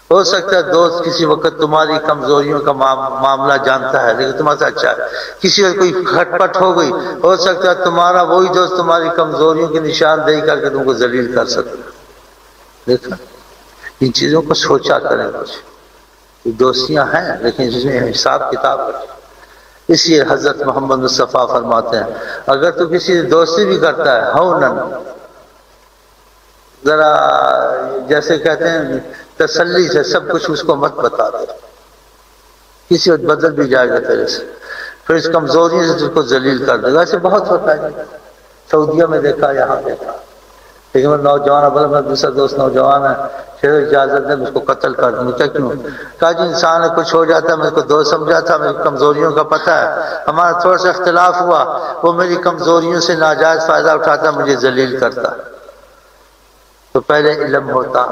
ہو سکتا ہے دوست کسی وقت تمہاری کمزوریوں کا معاملہ جانتا ہے لیکن تمہارے سے اچھا ہے، کسی وقت کوئی کھٹ پٹ ہو گئی، ہو سکتا ہے تمہارا وہی دوست تمہاری کمزوریوں کی نشاندہی کر کے تم کو ذلیل کر سکتا ہے۔ دیکھا، ان چیزوں کو سوچا کریں کچھ، دوستیاں ہیں لیکن اس میں حساب کتاب ہے۔ اس لیے حضرت محمد مصطفیٰ فرماتے ہیں اگر تو کسی سے دوستی بھی کرتا ہے ہونن، ذرا جیسے کہتے ہیں تسلی سے سب کچھ اس کو مت بتا دے، کسی وقت بدل بھی جائے گا تیرے سے، پھر اس کمزوری سے تجھ کو ذلیل کر دے گا۔ ایسے بہت ہوتا ہے، سعودیہ میں دیکھا، یہاں دیکھا، لیکن وہ نوجوان بولے میں دوسرا دوست نوجوان ہے، پھر اجازت دے مجھ کو قتل کر دوں، کیا کیوں؟ کہا جی انسان ہے، کچھ ہو جاتا ہے، میرے کو دوست سمجھا تھا، میری کمزوریوں کا پتہ ہے، ہمارا تھوڑا سا اختلاف ہوا، وہ میری کمزوریوں سے ناجائز فائدہ اٹھاتا، مجھے ذلیل کرتا۔ تو پہلے علم ہوتا،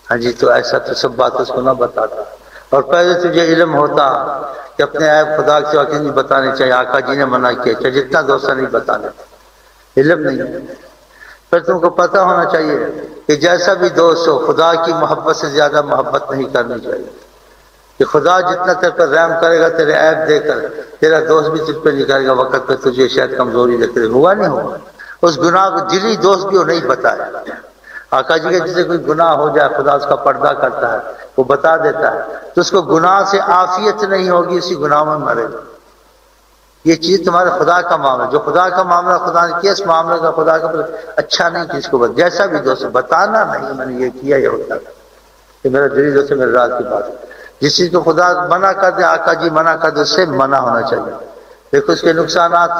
ہاں جی، تو ایسا تو سب بات اس کو نہ بتاتا، اور پہلے تجھے علم ہوتا کہ اپنے عیب خدا کے واقعی نہیں بتانے چاہیے، آقا جی نے منع کیا، چاہے جتنا دوست نہیں بتانے، علم نہیں ہے۔ پھر تم کو پتہ ہونا چاہیے کہ جیسا بھی دوست ہو، خدا کی محبت سے زیادہ محبت نہیں کرنی چاہیے، کہ خدا جتنا تیرے پر رحم کرے گا تیرے عیب دے کر، تیرا دوست بھی تجھ پہ نہیں کرے گا، وقت پہ تجھے شاید کمزوری دے کر ہوا نہیں ہوا، اس گناہ کو دلی دوست بھی وہ نہیں بتایا۔ آقا جی کے جسے کوئی گناہ ہو جائے خدا اس کا پردہ کرتا ہے، وہ بتا دیتا ہے، تو اس کو گناہ سے عافیت نہیں ہوگی، اسی گناہ میں مرے گا۔ یہ چیز تمہارے خدا کا معاملہ، جو خدا کا معاملہ خدا نے کیا، اس معاملے کا خدا کا اچھا نہیں کس کو جیسا بھی دوست بتانا نہیں، میں نے یہ کیا، یہ ہوتا ہے کہ میرا دلی دوست میرے راز کی بات ہے۔ جس چیز کو خدا منع کر دے، آقا جی منع کر دے، اس سے منع ہونا چاہیے۔ دیکھو اس کے نقصانات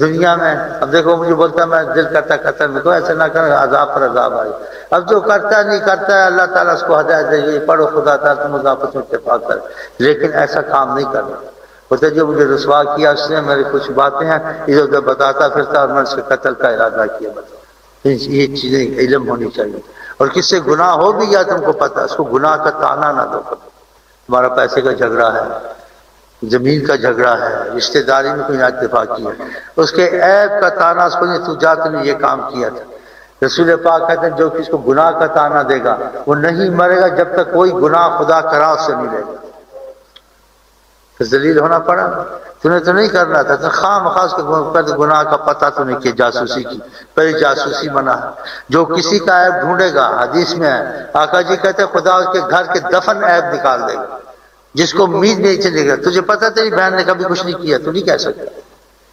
دنیا میں، اب دیکھو مجھے بولتا ہے میں دل کرتا قتل میں، تو ایسا نہ کریں، عذاب پر عذاب آئے۔ اب جو کرتا ہے نہیں کرتا ہے، اللہ تعالیٰ اس کو ہدایت دے گی، پڑھو خدا تعالیٰ تم آپس میں اتفاق کرے، لیکن ایسا کام نہیں کرنا۔ ہوتا جو مجھے رسوا کیا اس نے، میری کچھ باتیں ہیں ادھر ادھر بتاتا پھرتا، اور میں اس کے قتل کا ارادہ کیا۔ یہ چیزیں علم ہونی چاہیے۔ اور کس سے گناہ ہو بھی گیا تم کو پتہ، اس کو گناہ کا تانا نہ دو۔ تمہارا پیسے کا جھگڑا ہے، زمین کا جھگڑا ہے، رشتہ داری میں کوئی نہ اتفاقی ہے، اس کے عیب کا تانا اس کو نہیں، تو جا تم نے یہ کام کیا تھا۔ رسول پاک کہتے ہیں جو کس کو گناہ کا تانا دے گا وہ نہیں مرے گا جب تک کوئی گناہ خدا کرا اس سے نہیں لے گا۔ ذلیل ہونا پڑا، تو نے تو نہیں کرنا تھا، تو خواہ مخواہ اس کے گناہ کا پتہ تو نہیں کیا، جاسوسی کی، پہلے جاسوسی منع ہے۔ جو کسی کا عیب ڈھونڈے گا، حدیث میں ہے آقا جی کہتے ہیں خدا اس کے گھر کے دفن عیب نکال دے گا، جس کو امید نہیں چلے گا۔ تجھے پتہ تیری بہن نے کبھی کچھ نہیں کیا، تو نہیں کہہ سکتا۔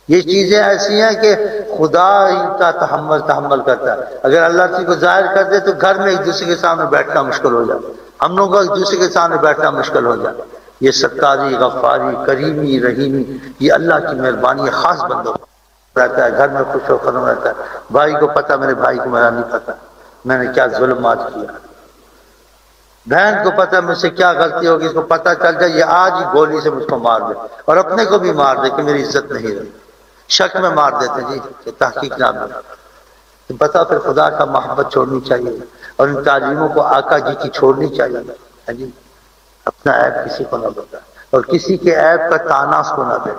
یہ چیزیں ایسی ہیں کہ خدا ان کا تحمل کرتا ہے۔ اگر اللہ تجھ کو ظاہر کر دے تو گھر میں ایک دوسرے کے سامنے بیٹھنا مشکل ہو جائے، ہم لوگوں کو ایک دوسرے کے سامنے بیٹھنا مشکل ہو جائے۔ یہ ستاری، غفاری، کریمی، رحیمی، یہ اللہ کی مہربانی خاص بندوں رہتا ہے، گھر میں خوش و خرم رہتا ہے۔ بھائی کو پتہ میرے بھائی کو میرا نہیں پتہ میں نے کیا ظلمات کیا، بہن کو پتہ مجھ سے کیا غلطی ہوگی، اس کو پتہ چل جائے یہ آج ہی گولی سے مجھ کو مار دے، اور اپنے کو بھی مار دے کہ میری عزت نہیں رہی، شک میں مار دیتے جی کہ تحقیق نہ ملے۔ پتہ پھر خدا کا محبت چھوڑنی چاہیے، اور ان تعلیموں کو آقا جی کی چھوڑنی چاہیے جی۔ اپنا عیب کسی کو نہ بتا، اور کسی کے عیب کا تانا اس کو نہ دے،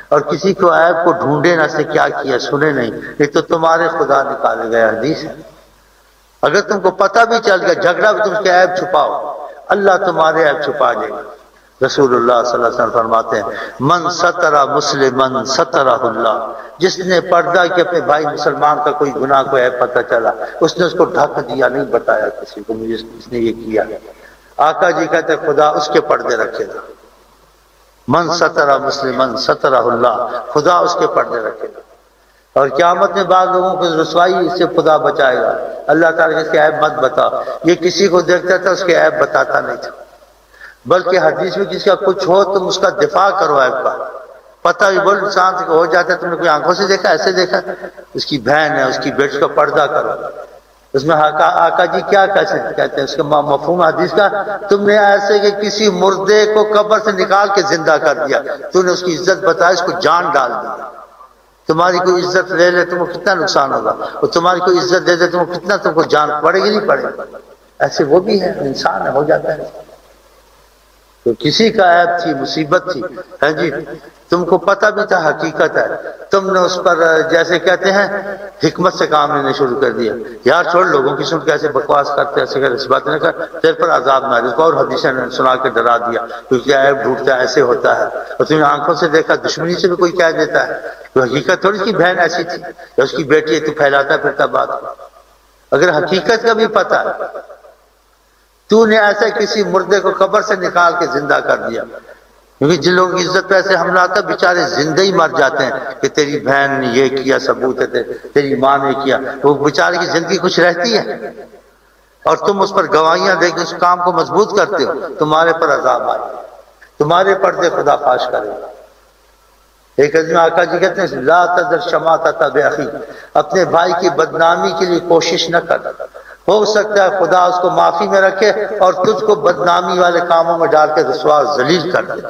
اور کسی کو عیب کو ڈھونڈے نہ سے کیا کیا سنے نہیں، یہ تو تمہارے خدا نکالے گیا، حدیث ہے۔ اگر تم کو پتہ بھی چل گیا، جھگڑا بھی تم کے عیب چھپاؤ، اللہ تمہارے عیب چھپا دے گا۔ رسول اللہ صلی اللہ علیہ وسلم فرماتے ہیں من ستر مسلمن سترہ اللہ، جس نے پردہ کیا اپنے بھائی مسلمان کا کوئی گناہ کو عیب پتہ چلا، اس نے اس کو ڈھک دیا، نہیں بتایا کسی کو مجھے اس نے یہ کیا۔ آقا جی کہتے ہیں خدا اس کے پردے رکھے گا، من ستر مسلمن سترہ اللہ، خدا اس کے پردے رکھے گا۔ اور قیامت میں بعض لوگوں کو رسوائی سے خدا بچائے گا، اللہ تعالیٰ اس کے عیب مت بتا، یہ کسی کو دیکھتا تھا اس کے عیب بتاتا نہیں تھا، بلکہ حدیث میں کسی کا کچھ ہو تم اس کا دفاع کرو، عیب کا پتہ بھی بول انسان سے ہو جاتا ہے، تم نے کوئی آنکھوں سے دیکھا، ایسے دیکھا، اس کی بہن ہے، اس کی بیٹی کا پردہ کرو۔ اس میں آقا جی کیا کہتے ہیں اس کا مفہوم حدیث کا، تم نے ایسے کہ کسی مردے کو قبر سے نکال کے زندہ کر دیا، تم نے اس کی عزت بتائی، اس کو جان ڈال دیا۔ تمہاری کوئی عزت لے لے تم کو کتنا نقصان ہوگا، اور تمہاری کوئی عزت دے دے تم کو کتنا، تم کو جان پڑے گی نہیں پڑے گی۔ ایسے وہ بھی ہے، انسان ہے، ہو جاتا ہے۔ تو کسی کا عیب تھی، مصیبت تھی، ہے جی، تم کو پتہ بھی تھا حقیقت ہے، تم نے اس پر جیسے کہتے ہیں حکمت سے کام لینا شروع کر دیا. یار چھوڑ، لوگوں کی سن کے ایسے بکواس کرتے ایسے کر اس بات نہیں کر، تیرے پر عذاب نہ آئے. اس کو اور حدیثیں سنا کے ڈرا دیا، کیونکہ عیب ڈھونڈتا ہے ایسے ہوتا ہے. اور تم نے آنکھوں سے دیکھا، دشمنی سے بھی کوئی کہہ دیتا ہے تو حقیقت تھوڑی کی بہن ایسی تھی یا اس کی بیٹی ہے، تو پھیلاتا پھرتا بات کو. اگر حقیقت کا بھی پتہ ہے، تو نے ایسے کسی مردے کو قبر سے نکال کے زندہ کر دیا. کیونکہ جن لوگوں کی عزت پہ ایسے حملہ آتا ہے بیچارے زندہ ہی مر جاتے ہیں کہ تیری بہن نے یہ کیا، ثبوت ہے تیری ماں نے کیا. وہ بیچارے کی زندگی کچھ رہتی ہے اور تم اس پر گواہیاں دے کے اس کام کو مضبوط کرتے ہو. تمہارے پر عذاب آئے، تمہارے پردے خدا فاش کرے. ایک عظیم آقا جی کہتے ہیں لا تذر شماتۃ بأخی، اپنے بھائی کی بدنامی کے لیے کوشش نہ کر. ہو سکتا ہے خدا اس کو معافی میں رکھے اور تجھ کو بدنامی والے کاموں میں ڈال کے رسوا ذلیل کر دے.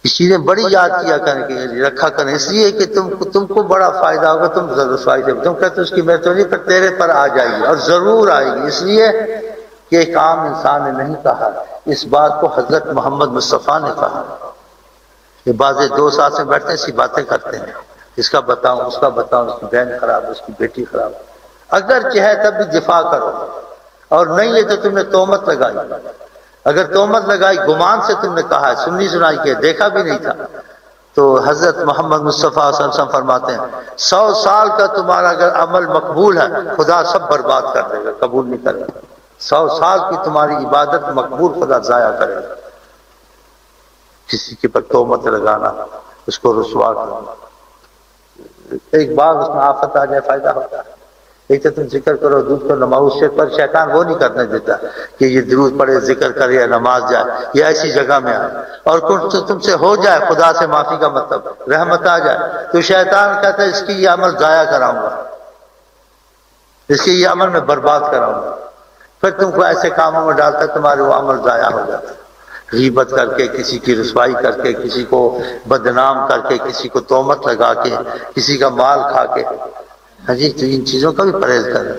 اس چیزیں بڑی یاد کیا کریں کہ رکھا کریں، اس لیے کہ تم کو بڑا فائدہ ہوگا. تم رسوائی سے تم کہتے اس کی میں تو نہیں، پر تیرے پر آ جائے گی اور ضرور آئے گی. اس لیے کہ ایک عام انسان نے نہیں کہا، اس بات کو حضرت محمد مصطفیٰ نے کہا. یہ بعض دوست ساتھ سے بیٹھتے ہیں اسی باتیں کرتے ہیں، اس کا بتاؤں اس کا بتاؤں، اس کی بہن خراب، اس کی بیٹی خراب. اگر چاہے تب بھی دفاع کرو، اور نہیں ہے تو تم نے تہمت لگائی. اگر تہمت لگائی گمان سے تم نے کہا، سنی سنائی کے دیکھا بھی نہیں تھا، تو حضرت محمد مصطفیٰ صلی اللہ علیہ وسلم فرماتے ہیں 100 سال کا تمہارا اگر عمل مقبول ہے، خدا سب برباد کر دے گا، قبول نہیں کرے گا. 100 سال کی تمہاری عبادت مقبول خدا ضائع کرے گا. کسی کے پر تہمت لگانا، اس کو رسوا کرنا، ایک بار اس میں آفت آ جائے فائدہ ہوتا ہے. ایک تو تم ذکر کرو، دودھ کو نماز سے، پر شیطان وہ نہیں کرنے دیتا کہ یہ درود پڑھے، ذکر کرے یا نماز جائے یا ایسی جگہ میں آئے. اور کچھ تم سے ہو جائے، خدا سے معافی کا مطلب رحمت آ جائے، تو شیطان کہتا ہے اس کی یہ عمل ضائع کراؤں گا، اس کی یہ عمل میں برباد کراؤں گا. پھر تم کو ایسے کاموں میں ڈالتا ہے، تمہارے وہ عمل ضائع ہو جاتا ہے. غیبت کر کے، کسی کی رسوائی کر کے، کسی کو بدنام کر کے، کسی کو تہمت لگا کے، کسی کا مال کھا کے. ہاں جی، تو ان چیزوں کا بھی پرہیز کریں.